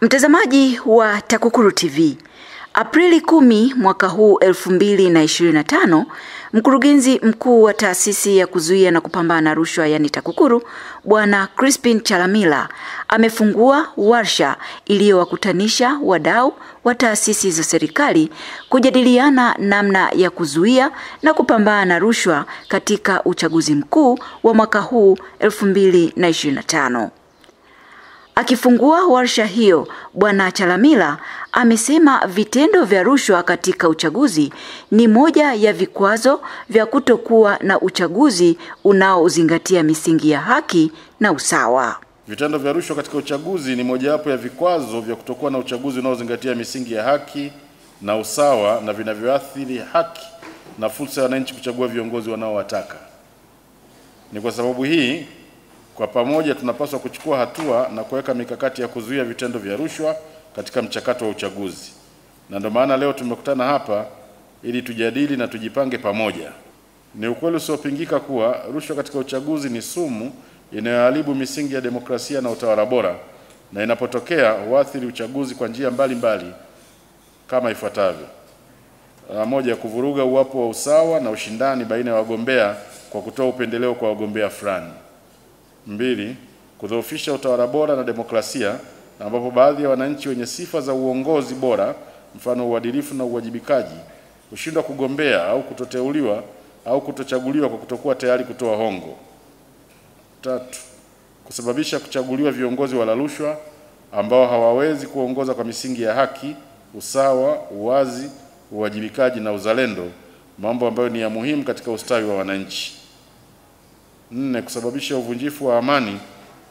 Mtazamaji wa TAKUKURU TV, Aprili 10 mwaka huu 2025, mkurugenzi mkuu wa taasisi ya kuzuia na kupambana na rushwa yani TAKUKURU, Bwana Crispin Chalamila amefungua warsha iliyowakutanisha wadau wa taasisi za serikali kujadiliana namna ya kuzuia na kupambana na rushwa katika uchaguzi mkuu wa mwaka huu 2025. Akifungua warsha hiyo, Bwana Chalamila amesema vitendo vya rushwa katika uchaguzi ni moja ya vikwazo vya kutokuwa na uchaguzi unaozingatia misingi ya haki na usawa. Vitendo vya rushwa katika uchaguzi ni mojawapo ya vikwazo vya kutokuwa na uchaguzi unaozingatia misingi ya haki na usawa na vinavyoathiri haki na fursa ya wananchi kuchagua viongozi wanaowataka. Ni kwa sababu hii, kwa pamoja tunapaswa kuchukua hatua na kuweka mikakati ya kuzuia vitendo vya rushwa katika mchakato wa uchaguzi. Na ndio maana leo tumekutana hapa ili tujadili na tujipange pamoja. Ni ukweli usiopingika kuwa rushwa katika uchaguzi ni sumu inayoharibu misingi ya demokrasia na utawala bora, na inapotokea huathiri uchaguzi kwa njia mbalimbali kama ifuatavyo. Moja, kuvuruga uwapo wa usawa na ushindani baina ya wagombea kwa kutoa upendeleo kwa wagombea fulani. 2, kudhoofisha utawala bora na demokrasia, ambapo baadhi ya wananchi wenye sifa za uongozi bora, mfano uadilifu na uwajibikaji, hushindwa kugombea au kutoteuliwa au kutochaguliwa kwa kutokuwa tayari kutoa hongo. 3, kusababisha kuchaguliwa viongozi wala rushwa ambao hawawezi kuongoza kwa misingi ya haki, usawa, uwazi, uwajibikaji na uzalendo, mambo ambayo ni ya muhimu katika ustawi wa wananchi. 4, kusababisha uvunjifu wa amani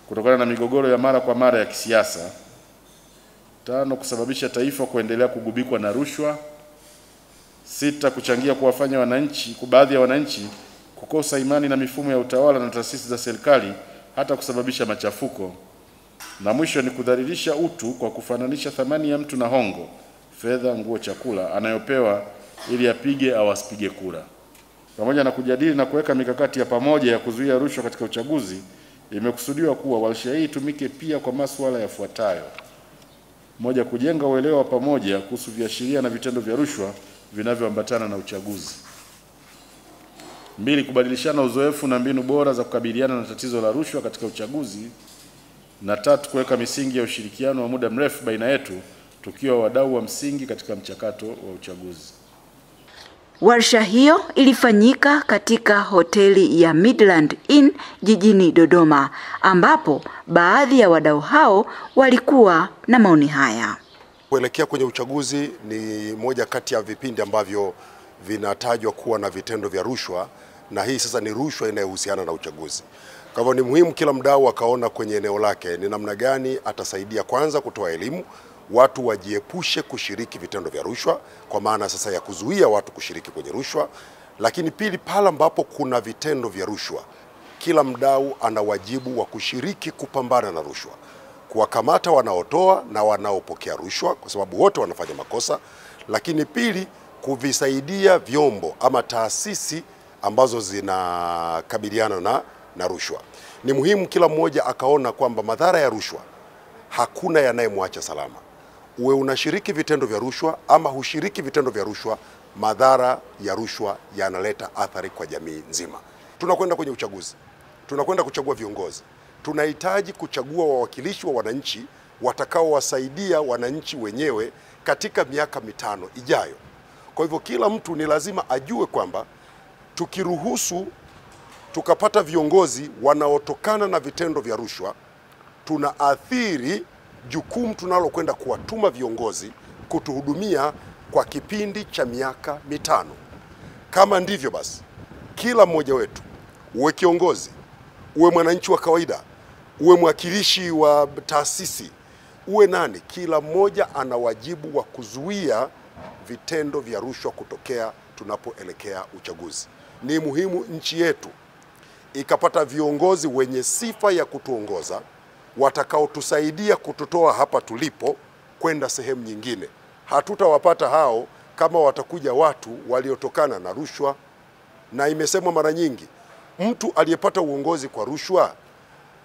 kutokana na migogoro ya mara kwa mara ya kisiasa. 5, kusababisha taifa kuendelea kugubikwa na rushwa. 6, kuchangia kuwafanya baadhi ya wananchi kukosa imani na mifumo ya utawala na taasisi za serikali, hata kusababisha machafuko. Na mwisho ni kudhalilisha utu kwa kufananisha thamani ya mtu na hongo, fedha, nguo, chakula anayopewa ili apige au asipige kura. Pamoja na kujadili na kuweka mikakati ya pamoja ya kuzuia rushwa katika uchaguzi, imekusudiwa kuwa warsha hii itumike pia kwa masuala yafuatayo. 1, kujenga uelewa pamoja kuhusu viashiria na vitendo vya rushwa vinavyoambatana na uchaguzi. 2, kubadilishana uzoefu na mbinu bora za kukabiliana na tatizo la rushwa katika uchaguzi. Na 3, kuweka misingi ya ushirikiano wa muda mrefu baina yetu tukiwa wadau wa msingi katika mchakato wa uchaguzi. Warsha hiyo ilifanyika katika hoteli ya Midland Inn jijini Dodoma, ambapo baadhi ya wadau hao walikuwa na maoni haya. Kuelekea kwenye uchaguzi ni moja kati ya vipindi ambavyo vinatajwa kuwa na vitendo vya rushwa, na hii sasa ni rushwa inayohusiana na uchaguzi. Kwa hivyo ni muhimu kila mdau akaona kwenye eneo lake ni namna gani atasaidia, kwanza kutoa elimu watu wajiepushe kushiriki vitendo vya rushwa, kwa maana sasa ya kuzuia watu kushiriki kwenye rushwa. Lakini pili, pale ambapo kuna vitendo vya rushwa, kila mdau ana wajibu wa kushiriki kupambana na rushwa, kuwakamata wanaotoa na wanaopokea rushwa, kwa sababu wote wanafanya makosa. Lakini pili, kuvisaidia vyombo ama taasisi ambazo zinakabiliana na rushwa. Ni muhimu kila mmoja akaona kwamba madhara ya rushwa hakuna yanayemwacha salama. Uwe unashiriki vitendo vya rushwa ama hushiriki vitendo vya rushwa, madhara ya rushwa yanaleta athari kwa jamii nzima. Tunakwenda kwenye uchaguzi, tunakwenda kuchagua viongozi. Tunahitaji kuchagua wawakilishi wa wananchi watakaowasaidia wananchi wenyewe katika miaka 5 ijayo. Kwa hivyo kila mtu ni lazima ajue kwamba tukiruhusu tukapata viongozi wanaotokana na vitendo vya rushwa, tunaathiri jukumu tunalokwenda kuwatuma viongozi kutuhudumia kwa kipindi cha miaka 5. Kama ndivyo basi, kila mmoja wetu, uwe kiongozi, uwe mwananchi wa kawaida, uwe mwakilishi wa taasisi, uwe nani, kila mmoja ana wajibu wa kuzuia vitendo vya rushwa kutokea tunapoelekea uchaguzi. Ni muhimu nchi yetu ikapata viongozi wenye sifa ya kutuongoza, watakaotusaidia kututoa hapa tulipo kwenda sehemu nyingine. Hatutawapata hao kama watakuja watu waliotokana na rushwa. Na imesemwa mara nyingi, mtu aliyepata uongozi kwa rushwa,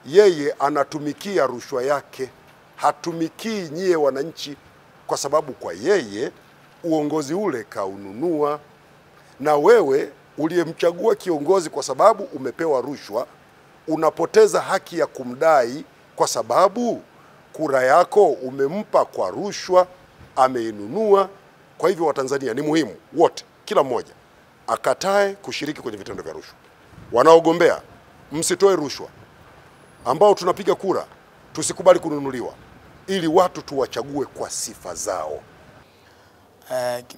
yeye anatumikia rushwa yake, hatumikii nyie wananchi, kwa sababu kwa yeye uongozi ule kaununua, na wewe uliyemchagua kiongozi kwa sababu umepewa rushwa unapoteza haki ya kumdai, kwa sababu kura yako umempa kwa rushwa, ameinunua. Kwa hivyo Watanzania ni muhimu wote, kila mmoja akatae kushiriki kwenye vitendo vya rushwa. Wanaogombea, msitoe rushwa. Ambao tunapiga kura, tusikubali kununuliwa, ili watu tuwachague kwa sifa zao.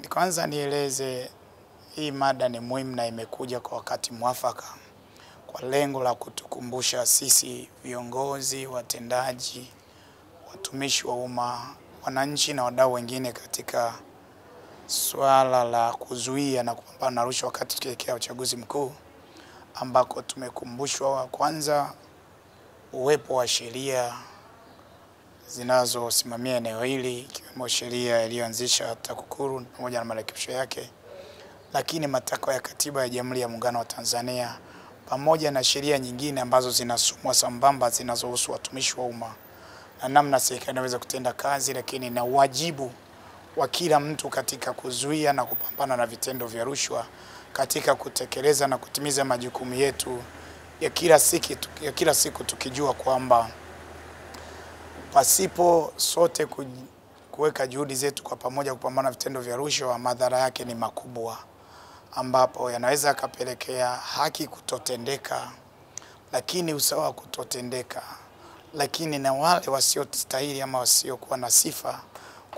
Kwanza nieleze hii mada ni muhimu na imekuja kwa wakati mwafaka, kwa lengo la kutukumbusha sisi viongozi, watendaji, watumishi wa umma, wananchi na wadau wengine katika swala la kuzuia na kupambana na rushwa wakati tukielekea uchaguzi mkuu, ambako tumekumbushwa kwanza uwepo wa sheria zinazosimamia eneo hili, ikiwemo sheria iliyoanzisha TAKUKURU pamoja na marekebisho yake, lakini matakwa ya katiba ya Jamhuri ya Muungano wa Tanzania pamoja na sheria nyingine ambazo zinasomwa sambamba zinazohusu watumishi wa umma na namna serikali inaweza kutenda kazi, lakini na wajibu wa kila mtu katika kuzuia na kupambana na vitendo vya rushwa katika kutekeleza na kutimiza majukumu yetu ya kila siku tukijua kwamba pasipo sote kuweka juhudi zetu kwa pamoja kupambana na vitendo vya rushwa, madhara yake ni makubwa, ambapo yanaweza kapelekea haki kutotendeka, lakini usawa kutotendeka, lakini na wale wasiostahili ama wasiokuwa na sifa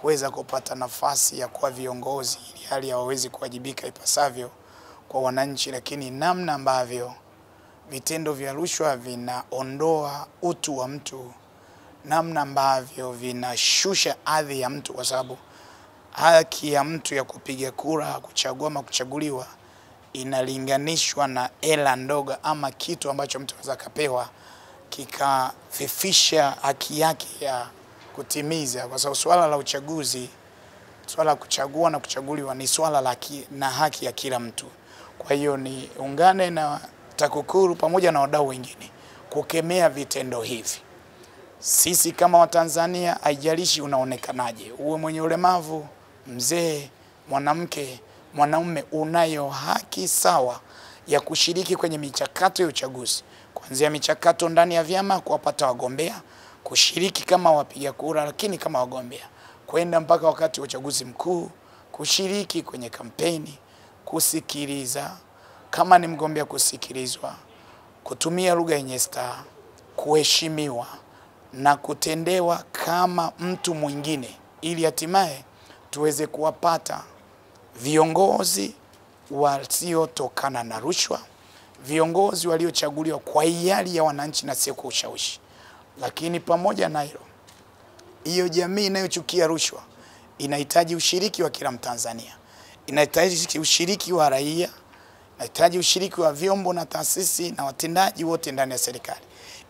kuweza kupata nafasi ya kuwa viongozi, ili hali hawawezi kuwajibika ipasavyo kwa wananchi. Lakini namna ambavyo vitendo vya rushwa vinaondoa utu wa mtu, namna ambavyo vinashusha hadhi ya mtu, kwa sababu haki ya mtu ya kupiga kura, kuchagua ama kuchaguliwa inalinganishwa na hela ndogo ama kitu ambacho mtu anaweza kapewa kikafifisha haki yake ya kutimiza, kwa sababu swala la uchaguzi, swala la kuchagua na kuchaguliwa ni swala la na haki ya kila mtu. Kwa hiyo ni ungane na TAKUKURU pamoja na wadau wengine kukemea vitendo hivi. Sisi kama Watanzania, haijalishi unaonekanaje, uwe mwenye ulemavu, mzee, mwanamke, mwanaume, unayo haki sawa ya kushiriki kwenye michakato ya uchaguzi, kuanzia michakato ndani ya vyama kuwapata wagombea, kushiriki kama wapiga kura, lakini kama wagombea kwenda mpaka wakati wa uchaguzi mkuu, kushiriki kwenye kampeni, kusikiliza kama ni mgombea, kusikilizwa, kutumia lugha yenye staha, kuheshimiwa na kutendewa kama mtu mwingine, ili hatimaye tuweze kuwapata viongozi wasiotokana na rushwa, viongozi waliochaguliwa kwa hiari ya wananchi na sio kwa ushawishi. Lakini pamoja na hilo, hiyo jamii inayochukia rushwa inahitaji ushiriki wa kila Mtanzania, inahitaji ushiriki wa raia, inahitaji ushiriki wa vyombo na taasisi na watendaji wote ndani ya serikali,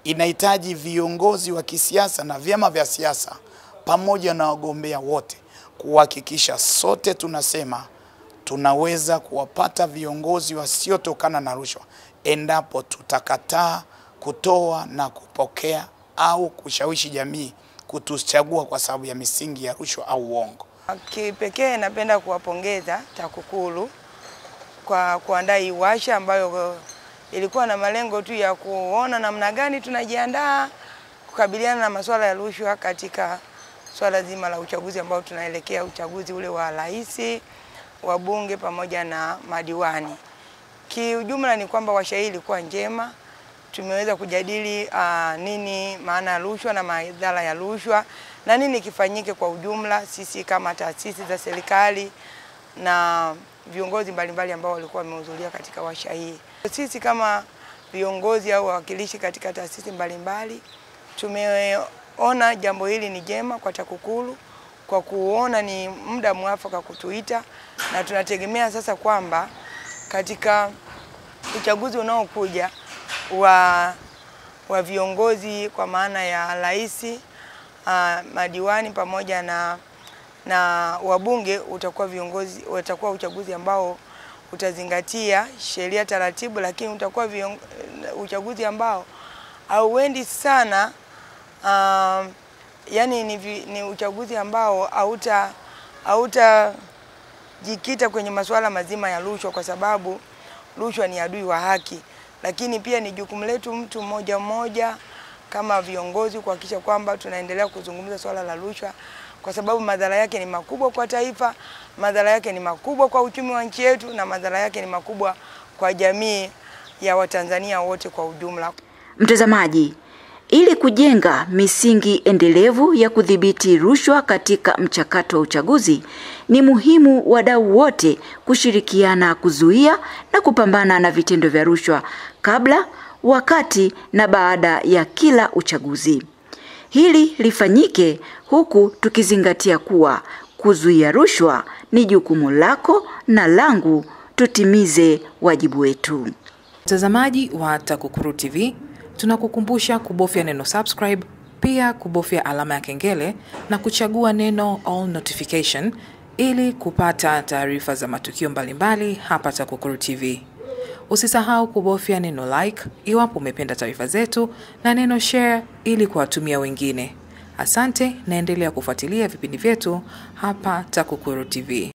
inahitaji viongozi wa kisiasa na vyama vya siasa pamoja na wagombea wote kuhakikisha sote tunasema tunaweza kuwapata viongozi wasiotokana na rushwa endapo tutakataa kutoa na kupokea au kushawishi jamii kutuchagua kwa sababu ya misingi ya rushwa au uongo. Kipekee napenda kuwapongeza TAKUKURU kwa kuandaa hii warsha ambayo ilikuwa na malengo tu ya kuona namna gani tunajiandaa kukabiliana na masuala ya rushwa katika swala zima la uchaguzi ambao tunaelekea uchaguzi ule wa rais, wabunge pamoja na madiwani. Kiujumla ni kwamba warsha hii ilikuwa njema. Tumeweza kujadili nini maana ya rushwa na madhara ya rushwa na nini kifanyike kwa ujumla, sisi kama taasisi za serikali na viongozi mbalimbali ambao walikuwa wamehudhuria katika warsha hii. Sisi kama viongozi au wawakilishi katika taasisi mbalimbali tumeona jambo hili ni jema kwa TAKUKURU, kwa kuona ni muda mwafaka kutuita, na tunategemea sasa kwamba katika uchaguzi unaokuja wa viongozi kwa maana ya rais, madiwani pamoja na wabunge utakuwa uchaguzi ambao utazingatia sheria, taratibu, lakini utakuwa uchaguzi ambao hauendi sana yani ni uchaguzi ambao hautajikita kwenye masuala mazima ya rushwa, kwa sababu rushwa ni adui wa haki. Lakini pia ni jukumu letu mtu mmoja mmoja kama viongozi kuhakikisha kwamba tunaendelea kuzungumza swala la rushwa, kwa sababu madhara yake ni makubwa kwa taifa, madhara yake ni makubwa kwa uchumi wa nchi yetu, na madhara yake ni makubwa kwa jamii ya Watanzania wote kwa ujumla. Mtazamaji, ili kujenga misingi endelevu ya kudhibiti rushwa katika mchakato wa uchaguzi, ni muhimu wadau wote kushirikiana kuzuia na kupambana na vitendo vya rushwa kabla, wakati na baada ya kila uchaguzi. Hili lifanyike huku tukizingatia kuwa kuzuia rushwa ni jukumu lako na langu. Tutimize wajibu wetu. Mtazamaji wa TAKUKURU TV, tunakukumbusha kubofya neno subscribe, pia kubofya alama ya kengele na kuchagua neno all notification ili kupata taarifa za matukio mbalimbali hapa TAKUKURU TV. Usisahau kubofya neno like iwapo umependa taarifa zetu na neno share ili kuwatumia wengine. Asante, naendelea kufuatilia vipindi vyetu hapa TAKUKURU TV.